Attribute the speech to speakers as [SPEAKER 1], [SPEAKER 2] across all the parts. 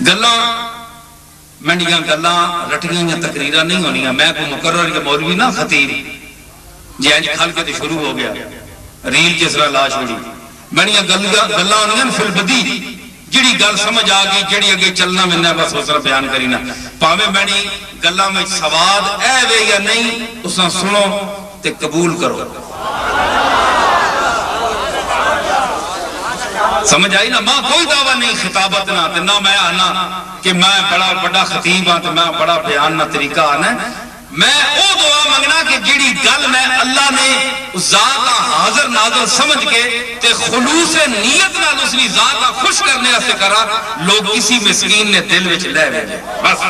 [SPEAKER 1] گلاں منڈیاں گلاں رٹیاں یا تقریراں نہیں ہونیاں. میں کوئی مقرر یا مولوی نہ خطیب جی انج کھل کے تے شروع ہو گیا ریل جس طرح لا چھوڑی. بڑیاں گلاں ہونیاں فی البدی جڑی گل سمجھ آ گئی جڑی اگے چلنا ملنا بس اس طرح بیان کرینا. پاویں بڑی گلاں میں سواد اے وے یا نہیں اساں سنو تے قبول کرو. سمجھ آئی نا. ماں کوئی دعویٰ نہیں خطابت نہ تے نہ میں آنا کہ میں بڑا بڑا خطیب ہاں تے میں بڑا بیان نہ طریقہ آنا. میں او دعا منگنا کہ جڑی گل میں اللہ نے ذات حاضر ناظر سمجھ کے تے خلوص نیت نال اس نے ذات خوش کرنے سے کرا لوگ کسی مسکین نے دل وچ لے ویجے بس.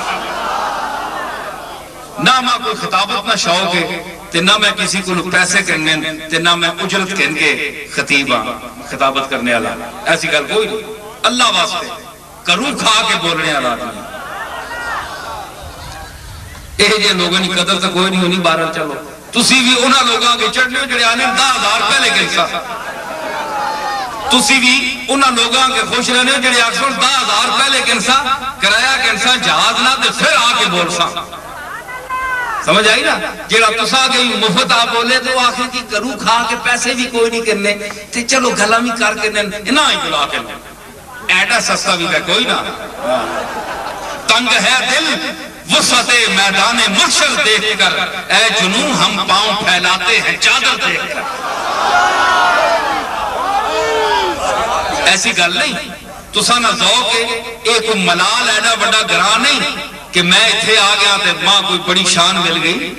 [SPEAKER 1] نہ میں کوئی خطابت نہ شوق ہے تے نہ میں کسی کو پیسے کرنے تے نہ میں اجرت کہن کے خطیب ہاں خطابت کرنے والا. ایسی گل کوئی نہیں. اللہ واسطے کروں کھا کے بولنے والا نہیں. یہ جے لوگوں کی قدر تو کوئی نہیں ہونی. بارہ چلو تسی بھی انہاں لوگاں کے چڑھنے ہو جڑے آنے 10,000 پہلے گنسا. تسی بھی انہاں لوگاں کے خوش رہنے ہو جڑے اکثر 10,000 پہلے گنسا کرایہ گنسا جہاز نہ تے پھر آ کے بولسا. سمجھ آئی نا. جیڑا تسا گئی مفت آپ بولے تو آخر کی کروں کھا کے پیسے بھی کوئی نہیں کرنے تے چلو گھلا بھی کر کے نہ ہی بلا کے ایڈا سستا بھی ہے کوئی نہ. تنگ ہے دل وسعت میدان محشر دیکھ کر اے جنوں ہم پاؤں پھیلاتے ہیں چادر دیکھ کر. ایسی گل نہیں. تسا نہ ذوق ایک ملال ایڈا بڑا گراں نہیں کہ میں اتھے آ گیا تے ماں کوئی بڑی شان مل گئی.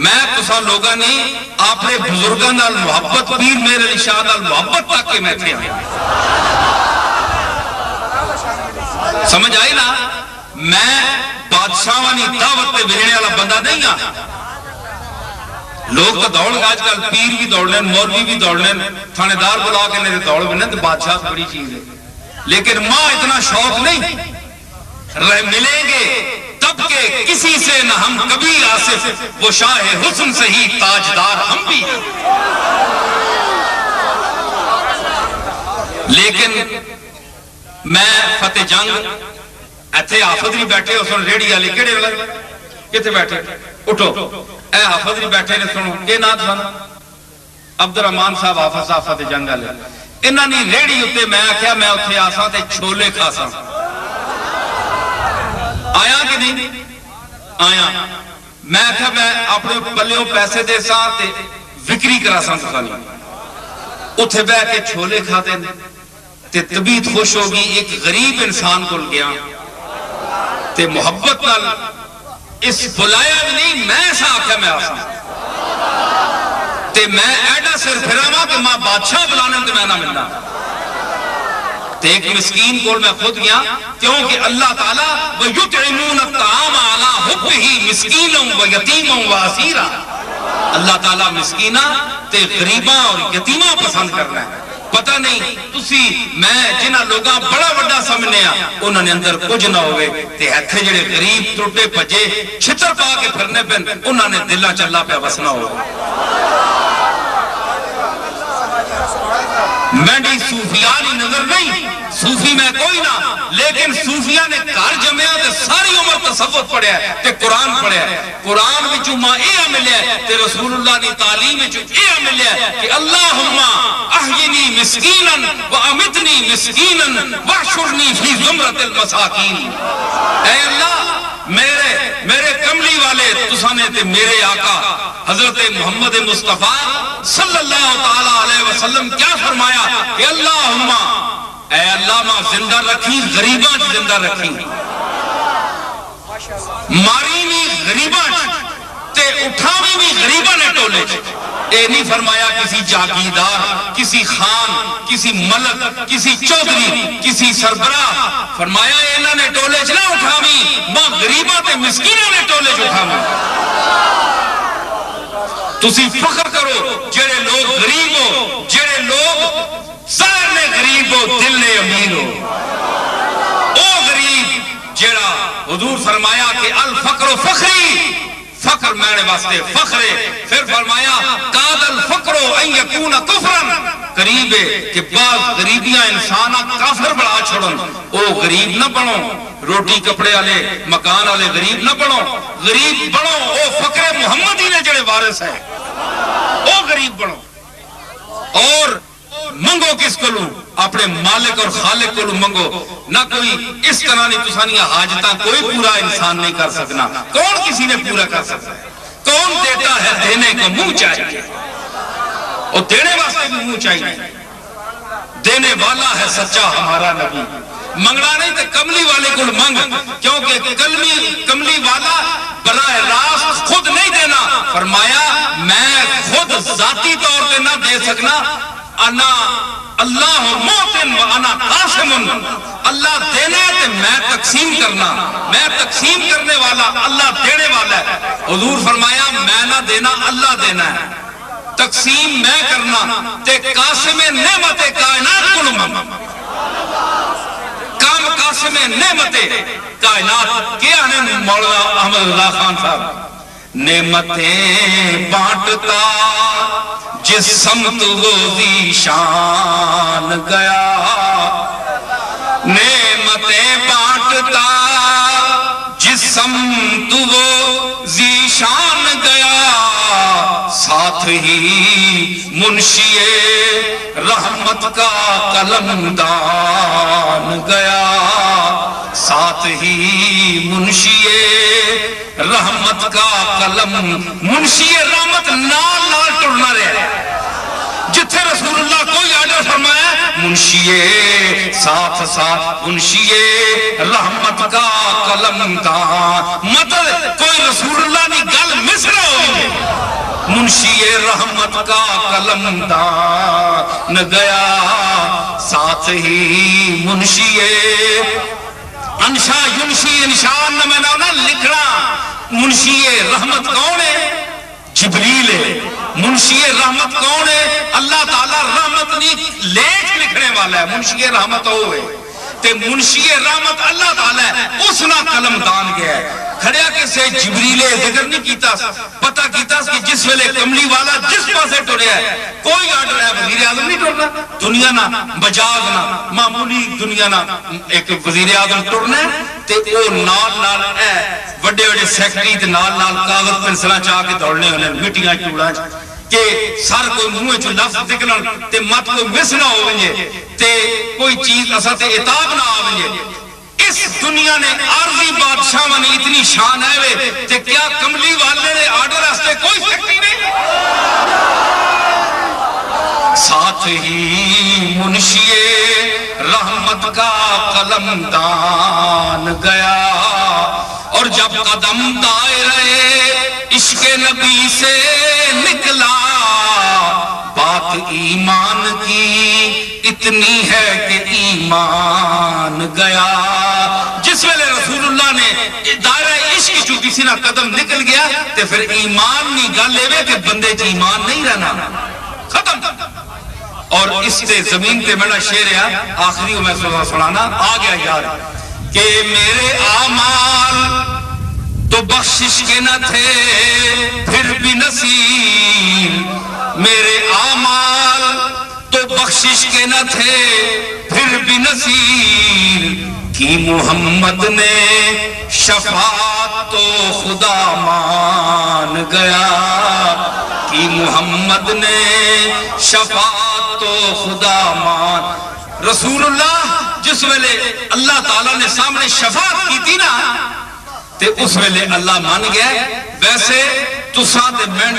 [SPEAKER 1] میں تسا لوگاں نے اپنے بزرگاں نال محبت پیر میرے علی شاہ نال محبت تک کے میں اتھے آیا. سمجھ آئی نا. میں بادشاہوانی دعوت پہ بھیجنے والا بندہ نہیں ہاں. لوگ تو دوڑ آج کل پیر بھی دوڑنے مولوی بھی دوڑنے تھانے دار بلا کے میرے دوڑ بنے تو بادشاہ بڑی چیز ہے. لیکن ماں اتنا شوق نہیں. ملیں گے تب کہ کسی سے نہ ہم کبھی آصف وہ شاہ حسن سے ہی تاجدار ہم بھی. لیکن میں فتح جنگ ایتھے حافظ بھی بیٹھے اس نے ریڈی والی کیڑے والے کتے بیٹھے اٹھو اے حافظ بھی بیٹھے نے سنو یہ نات سن عبد الرحمان صاحب حافظ صاحب فتح جنگ والے انہاں نے ریڈی اتے میں آکھیا میں اتھے آساں تے چھولے کھاساں. آیا کہ نہیں آیا. میں آکھیا میں اپنے پلیوں پیسے دے ساں تے وکری کرا ساں تساں اتھے بیٹھ کے چھولے کھاتے تے طبیعت خوش ہوگی. ایک غریب انسان کو گیا تے محبت نال اس بلایا بھی نہیں میں ایسا آکھا میں آسا تے میں ایڈا سر پھراما کہ ماں بادشاہ بلانے تے میں نہ ملنا. تے ایک مسکین کول میں خود گیا کیونکہ اللہ تعالیٰ وَيُطْعِمُونَ الطَّعَامَ عَلَىٰ حُبِّهِ مِسْكِينًا وَيَتِيمًا وَأَسِيرًا. اللہ تعالیٰ مسکینہ تے غریباں اور یتیماں پسند کرنا ہے. پتہ نہیں تسی میں جنہ لوگاں بڑا بڑا سمجھنے انہوں نے اندر کچھ نہ ہوئے تے ہتھے جڑے غریب ٹوٹے بجے چھتر پا کے پھرنے پہ انہوں نے دلہ چلا پہ وسنا ہوئے. میں بھی صوفیانی نظر نہیں صوفی میں کوئی نہ لیکن صوفیہ نے کار جمعہ تے ساری عمر تصوف پڑھیا ہے تے قرآن پڑھیا ہے. قرآن وچوں ماں اے ملیا ہے تے رسول اللہ نے تعلیم وچوں اے ملیا ہے کہ اللہم احینی مسکینا وامتنی مسکینا واحشرنی فی زمرۃ المساکین. اے اللہ میرے کملی والے تسانے تے میرے آقا حضرت محمد مصطفیٰ صلی اللہ تعالیٰ علیہ وسلم کیا فرمایا کہ اللہم اے اللہ ماں زندہ رکھی غریباں زندہ رکھی ماری بھی غریباں تے اٹھاوی بھی غریباں نے ٹولے. اے نہیں فرمایا کسی جاگیردار کسی خان کسی ملک کسی چودھری کسی سربراہ فرمایا انہوں نے ٹولے چ نہ اٹھاوی ماں غریباں تے مسکینوں نے ٹولے چ اٹھاوی. تسی فخر کرو جڑے لوگ غریب ہو جڑے لوگ ظاہر نے غریب ہو دل نے امیر ہو. او غریب جڑا حضور فرمایا کہ الفقر فخری فخر میرے واسطے فخر ہے. پھر فرمایا قاد الفقر ان یکون کفرا قریب ہے کہ بعض غریبیاں انسانا کافر بڑا چھوڑن. او غریب نہ بنو، روٹی کپڑے والے مکان والے غریب نہ بنو، غریب بنو او فقر محمدی نے جڑے وارث ہے او غریب بنو۔ اور منگو کس کو لوں؟ اپنے مالک اور خالق کو منگو، نہ کوئی اس طرح نہیں تسانیاں حاجتاں کوئی پورا انسان نہیں کر سکنا۔ کون کسی نے پورا کر سکتا ہے؟ کون دیتا ہے؟ دینے کو منہ چاہیے، اور دینے واسطے بھی منہ چاہیے۔ دینے والا ہے سچا ہمارا نبی، منگنا نہیں تو کملی والے کو منگ، کیونکہ کملی والا براہ راست خود نہیں دینا۔ فرمایا میں خود ذاتی طور پہ نہ دے سکنا، انا اللہ موتن و انا قاسم، اللہ دینا ہے تو میں تقسیم کرنا، میں تقسیم کرنے والا، اللہ دینے والا ہے۔ حضور فرمایا میں نہ دینا، اللہ دینا ہے، تقسیم میں کرنا، تے قاسم نعمت کائنات کو منگ۔ کام قاسم نعمت کائنات کیا ہے مولانا احمد اللہ خان صاحب؟ نعمتیں بانٹتا جس سمت وہ ذیشان گیا، نعمتیں بانٹتا جس سمت وہ ذیشان گیا، ساتھ ہی منشی رحمت کا قلم دان گیا، ساتھ ہی منشی رحمت کا قلم، منشی رحمت نال نال ٹرنا رہے، جتھے رسول اللہ کوئی آرڈر فرمایا منشی ساتھ ساتھ منشی رحمت کا قلم دان، مطلب کوئی رسول اللہ نے گل مصرا ہوئی، منشی رحمت کا قلم دان گیا، ساتھ ہی منشی انشا ینشی انشان نہ میں نہ لکھنا۔ منشی رحمت کون ہے؟ جبریل ہے۔ منشی رحمت کون ہے؟ اللہ تعالیٰ رحمت نہیں لیکھ لکھنے والا ہے، منشی رحمت ہوئے تے منشی رحمت اللہ تعالیٰ ہے، اس نہ قلم دان گیا ہے۔ کھڑیا کے سے جبریل ذکر نہیں کیتا، پتہ کیتا کہ جس ویلے کملی والا جس پاسے ٹریا ہے، کوئی آرڈر ہے وزیر اعظم نہیں ٹرنا، دنیا نہ بجاز نہ معمولی دنیا نہ ایک وزیر اعظم ٹرنا ہے تے او نال نال اے بڑے بڑے سیکٹری تے نال نال کاغذ پنسلاں چاہ کے دوڑنے ہونے مٹیاں چوڑاں کہ سر کوئی منہ چ لفظ نکلن تے مت کوئی مس نہ ہوونجے تے کوئی چیز اساں تے عتاب نہ آونجے۔ اس دنیا نے عارضی بادشاہ نے اتنی شان ہے تے کیا کملی والے نے آرڈر واسطے کوئی سیکٹری نہیں؟ ساتھ ہی منشی رحمت کا قلم دان گیا، اور جب قدم دائرے عشق نبی سے نکلا، بات ایمان کی اتنی ہے کہ ایمان گیا۔ جس ویلے رسول اللہ نے دائرہ عشق چو کسی نہ قدم نکل گیا تو پھر ایمان نہیں گل لے کہ بندے چ ایمان نہیں رہنا، ختم۔ اور اس سے زمین پہ میرا شعر ہے آخری میں سنانا آ گیا یاد کہ میرے اعمال تو بخشش کے نہ تھے پھر بھی نصیب، میرے اعمال تو بخشش کے نہ تھے پھر بھی نصیب، کی محمد نے شفاعت تو خدا مان گیا، کی محمد نے شفاعت تو خدا مان۔ رسول اللہ جس ویلے اللہ تعالیٰ نے سامنے شفاعت کی تھی نا تے اس ویلے اللہ مان گیا۔ ویسے تساں تے میں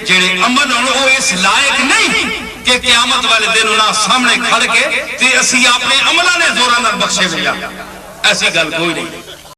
[SPEAKER 1] جڑے عمل ہون وہ اس لائق نہیں کہ قیامت والے دن انہاں سامنے کھڑ کے تے اسی اپنے عملاں نے زوراں نال بخشے ویا، ایسی گل کوئی نہیں۔